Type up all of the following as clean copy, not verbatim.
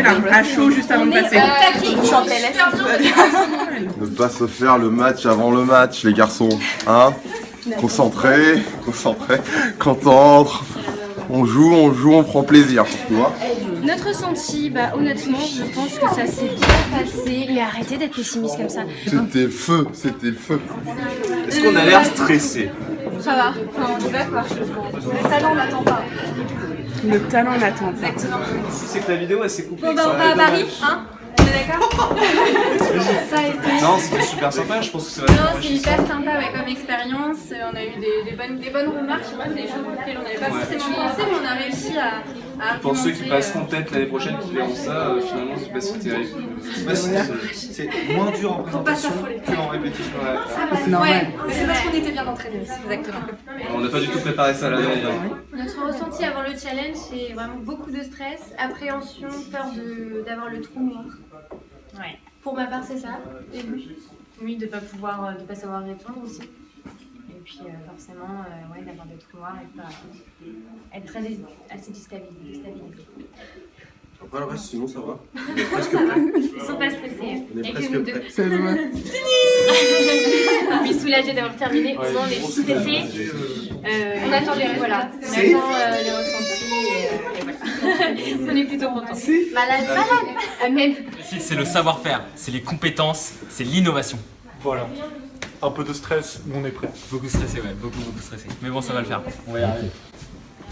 là, à chaud juste avant de passer. Ne pas se faire le match avant le match, les garçons. Hein? Concentrés, contents. On joue, on prend plaisir. Tu vois? Notre ressenti, honnêtement, je pense que ça s'est bien passé. Mais arrêtez d'être pessimiste comme ça. C'était le feu. Est-ce qu'on a l'air stressé? Ça va, on y va quoi. Le talent n'attend pas. Le talent n'attend pas. Exactement. C'est que la vidéo elle s'est coupée. Bon bah on va à Paris, hein? On est d'accord? Ça a été... Non, c'était super sympa, je pense que c'est Non, c'est hyper sympa comme expérience. On a eu des bonnes remarques, des choses auxquelles on n'avait pas forcément pensé, mais on a réussi à pour ceux qui passeront peut-être l'année prochaine, qui verront ça, finalement c'est pas si terrible. C'est moins dur en présentation qu'en répétition. C'est normal. Mais c'est parce qu'on était bien entraînés aussi. Exactement. On n'a pas du tout préparé ça là. Notre ressenti avant le challenge, c'est vraiment beaucoup de stress, appréhension, peur d'avoir le trou noir. Ouais. Pour ma part, c'est ça. Et oui, de pas savoir répondre aussi. Et puis forcément, d'avoir des trous noirs et pas être assez déstabilisé. Après le reste, sinon ça va. On est presque prêts. Ils sont pas stressés. On est presque prêts. C'est vrai. Puis soulagés d'avoir terminé, on est stressés. On attend les résultats. On attend les ressentis et voilà. On est plutôt contents. Malade. Amen. C'est le savoir-faire, c'est les compétences, c'est l'innovation. Voilà. Un peu de stress, mais on est prêt. Beaucoup stressé, ouais, beaucoup stressé. Mais bon, ça va le faire, on va y arriver.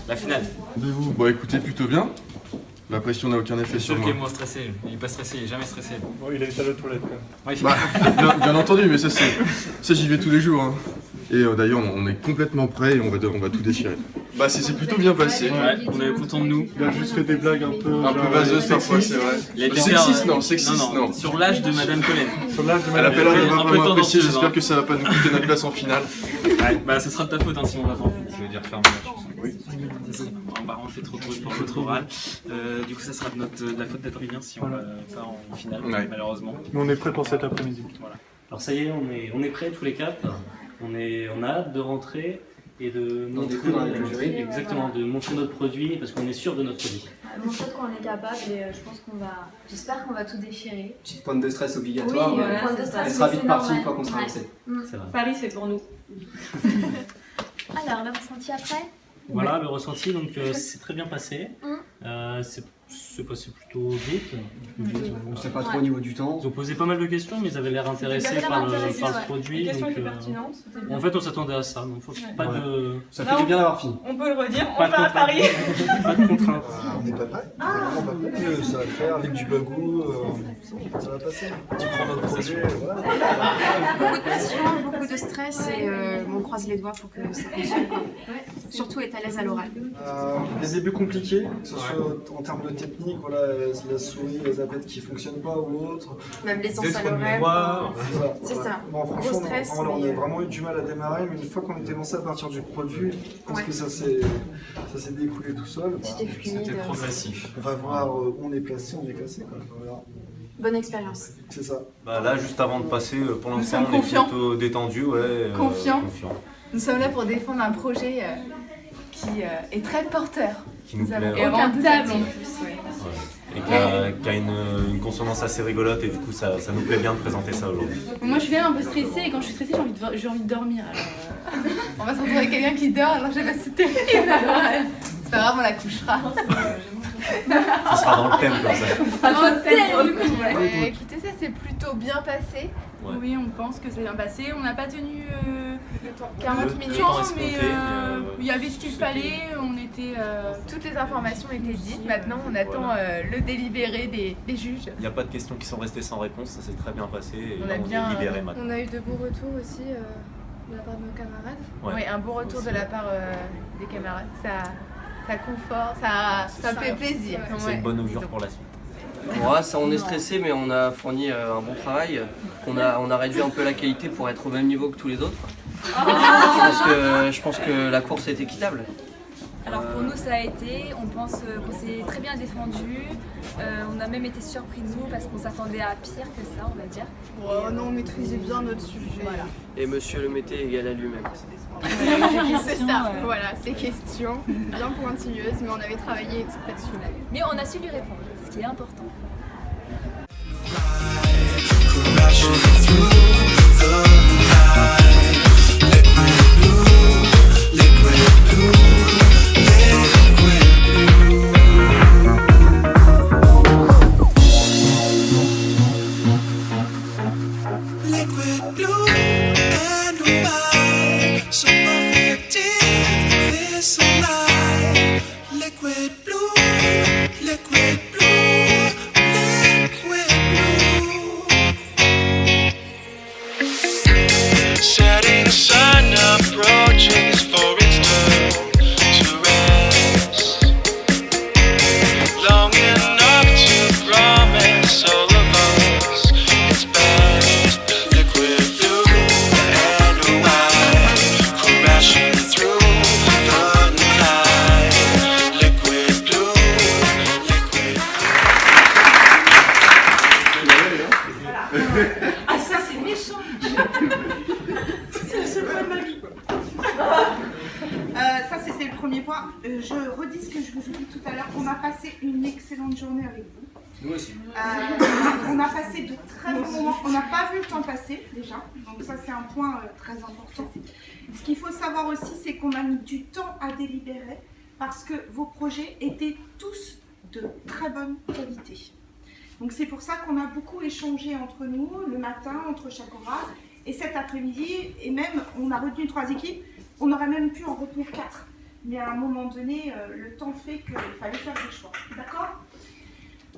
La finale. Rendez-vous. Bon, écoutez, plutôt bien. La pression n'a aucun effet sur Sûr moi. qu'il est moins stressé, il est pas stressé, il est jamais stressé. Bon, il a été à la toilette quand même. Oui. Bah, bien entendu, mais ça j'y vais tous les jours. Hein. Et d'ailleurs, on est complètement prêt et on va tout déchirer. Bah, c'est plutôt bien passé. Ouais, on est content de nous. Il a juste fait des blagues un peu vaseuses parfois, c'est vrai. Sexiste, non. Sur l'âge de Madame Colette. Sur l'âge de Elle appelle un à peu vraiment apprécié, tendancieuse, j'espère hein. que ça va pas nous coûter notre place en finale. Ouais, bah ce sera de ta faute hein, si on va pas. Je veux dire ferme la chanson. Oui. On fait trop de bruit pour votre oral. Du coup ça sera de la faute d'Adrien si on va pas en finale, malheureusement. Mais on est prêt pour cet après-midi. Voilà. Alors ça y est, on est prêts tous les quatre. On a hâte de rentrer et de exactement, de montrer notre produit parce qu'on est sûr de notre produit. Montrer qu'on est capable et j'espère qu'on va tout déchirer. Petite pointe de stress obligatoire, Oui, elle sera vite partie une fois qu'on sera lancé. C'est vrai. Paris, c'est pour nous. Alors, le ressenti après? Voilà le ressenti, donc c'est très bien passé. C'est passé plutôt vite. On ne sait pas trop au niveau du temps. Ils ont posé pas mal de questions, mais ils avaient l'air intéressés par le produit. Les questions donc, étaient pertinentes. en fait, on s'attendait à ça, donc pas de... Ça fait du bien d'avoir fini. On peut le redire, on Pas va à de Paris. Pas de contraintes. On n'est pas prêt. On n'est pas prêt. Ça va le faire avec du bagou. Ça va passer. Tu prends notre projet. Voilà. Beaucoup de pression, beaucoup de stress et on croise les doigts pour que ça fonctionne. Surtout être à l'aise à l'oral. Les débuts compliqués, que ce soit en termes de technique, voilà, la souris, les zapettes qui ne fonctionnent pas ou autre. Même l'essence à l'oreille. C'est ça. Bon, Gros franchement, stress. on a vraiment eu du mal à démarrer, mais une fois qu'on était lancé à partir du produit, je pense que ça s'est découlé tout seul. C'était fluide. C'était progressif. On va voir où on est placé, on est classé. Quoi. Voilà. Bonne expérience. C'est ça. Bah là, juste avant de passer, pour l'instant, sommes on est confiants. plutôt détendu. Confiants. Nous sommes là pour défendre un projet qui est très porteur. Qui nous Nous plaît. avons Ouais. aucun table en plus. Ouais. Et qui a une consonance assez rigolote et du coup ça nous plaît bien de présenter ça aujourd'hui. Moi, je suis quand même un peu stressée et quand je suis stressée, j'ai envie de dormir. Alors, On va se retrouver avec quelqu'un qui dort, alors je sais pas si c'est terrible. C'est pas grave, on la couchera. Ça sera dans le thème comme ça. Écoutez, ça s'est plutôt bien passé. Ouais. Oui, on pense que c'est bien passé. On n'a pas tenu 40 minutes, mais il y avait ce qu'il fallait. On était. Toutes les informations étaient dites. Maintenant, on attend le délibéré des juges. Il n'y a pas de questions qui sont restées sans réponse, ça s'est très bien passé et On a bien, est libéré maintenant. On a eu de bons retours aussi de la part de nos camarades. Ouais. Oui, un bon retour de la part des camarades. Ça conforte, ça fait plaisir. C'est une bonne augure pour la suite. Ouais, ça, on est stressé, mais on a fourni un bon travail. On a réduit un peu la qualité pour être au même niveau que tous les autres. Je pense que la course est équitable. Alors pour nous ça a été, on pense qu'on s'est très bien défendu, on a même été surpris de nous parce qu'on s'attendait à pire que ça on va dire. Non, on maîtrisait bien notre sujet. Voilà. Et monsieur le mettait égal à lui-même. C'est ça, voilà, ces questions bien pointilleuses, mais on avait travaillé exprès dessus. Mais on a su lui répondre, ce qui est important. Ah ça c'est méchant. C'est la seule fois de ma vie. Ça c'était le premier point. Je redis ce que je vous ai dit tout à l'heure. On a passé une excellente journée avec vous. Nous aussi. On a passé de très bons moments. On n'a pas vu le temps passer déjà. Donc ça c'est un point très important. Ce qu'il faut savoir aussi c'est qu'on a mis du temps à délibérer parce que vos projets étaient tous de très bonne qualité. Donc c'est pour ça qu'on a beaucoup échangé entre nous, le matin, entre chaque oral, et cet après-midi, et même on a retenu 3 équipes, on aurait même pu en retenir 4. Mais à un moment donné, le temps fait qu'il fallait faire des choix. D'accord?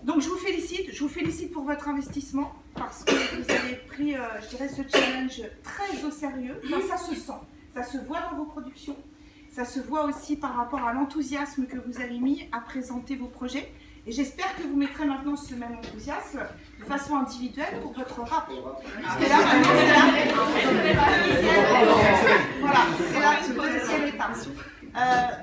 Donc je vous félicite pour votre investissement, parce que vous avez pris, je dirais, ce challenge très au sérieux. Enfin, ça se sent, ça se voit dans vos productions, ça se voit aussi par rapport à l'enthousiasme que vous avez mis à présenter vos projets. Et j'espère que vous mettrez maintenant ce même enthousiasme de façon individuelle pour votre rap. Parce que là, maintenant, c'est la deuxième étape.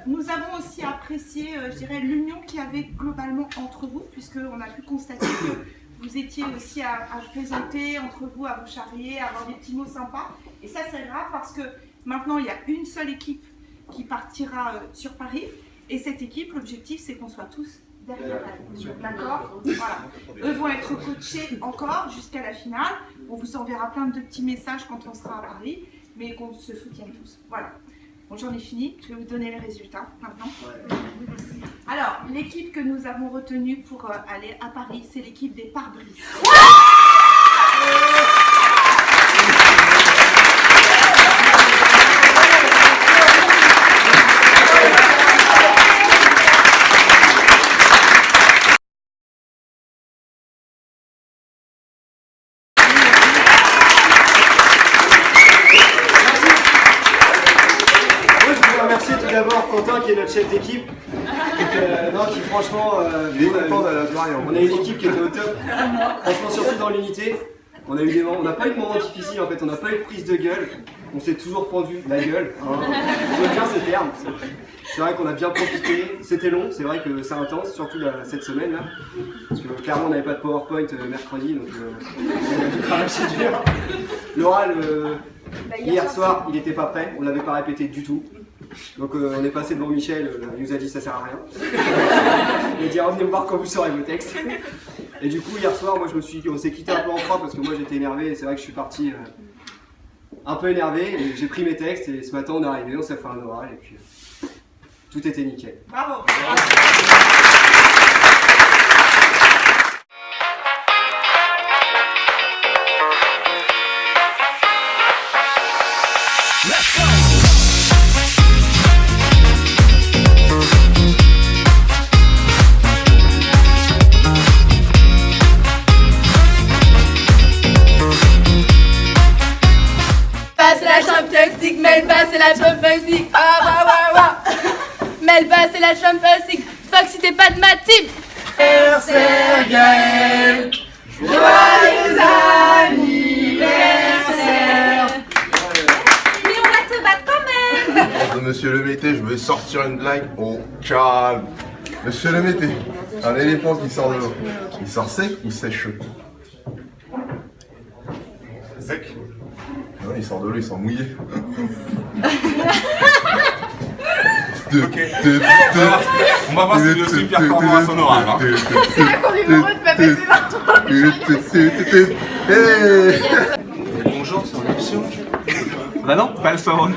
Nous avons aussi apprécié, je dirais, l'union qu'il y avait globalement entre vous, puisqu'on a pu constater que vous étiez aussi à plaisanter entre vous, à vous charrier, à avoir des petits mots sympas. Et ça, c'est grave parce que maintenant, il y a une seule équipe qui partira sur Paris. Et cette équipe, l'objectif, c'est qu'on soit tous derrière elle. D'accord? Voilà. Eux vont être coachés encore jusqu'à la finale. On vous enverra plein de petits messages quand on sera à Paris, mais qu'on se soutienne tous. Voilà. Bon, j'en ai fini. Je vais vous donner les résultats maintenant. Alors, l'équipe que nous avons retenue pour aller à Paris, c'est l'équipe des pare-brises. D'abord Quentin qui est notre chef d'équipe, qui franchement, on a une équipe qui était au top, franchement surtout dans l'unité, on n'a pas eu de moment difficile en fait, on n'a pas eu de prise de gueule, on s'est toujours pendu la gueule, j'aime bien ce terme, c'est vrai qu'on a bien profité, c'était long, c'est vrai que c'est intense, surtout cette semaine là, parce que clairement on n'avait pas de PowerPoint mercredi, donc on a dû cracher dur. L'oral, hier soir, il n'était pas prêt, on ne l'avait pas répété du tout. Donc on est passé devant Michel, il nous a dit ça sert à rien. Il a dit revenez me voir quand vous saurez vos textes. Et du coup hier soir, moi on s'est quitté un peu en froid parce que moi j'étais énervé et c'est vrai que je suis parti un peu énervé. J'ai pris mes textes et ce matin on est arrivé, on s'est fait un oral et puis tout était nickel. Bravo. C'est la Champions League, Melba c'est la Champions League, Melba c'est la Champions League, fuck si t'es pas de ma team. Gaël, joyeux anniversaire. Mais on va te battre quand même. Monsieur Le Mété, je vais sortir une blague au calme. Monsieur Le Mété, un éléphant qui sort de l'eau, il sort sec ou sèche? Sec. Non, il sort de l'eau, il sort mouillé. Ok. On va voir si je suis performant à son oral. Hein. C'est là qu'on est heureux de pas passer partout. Bonjour, c'est en option. Bah non, pas le son.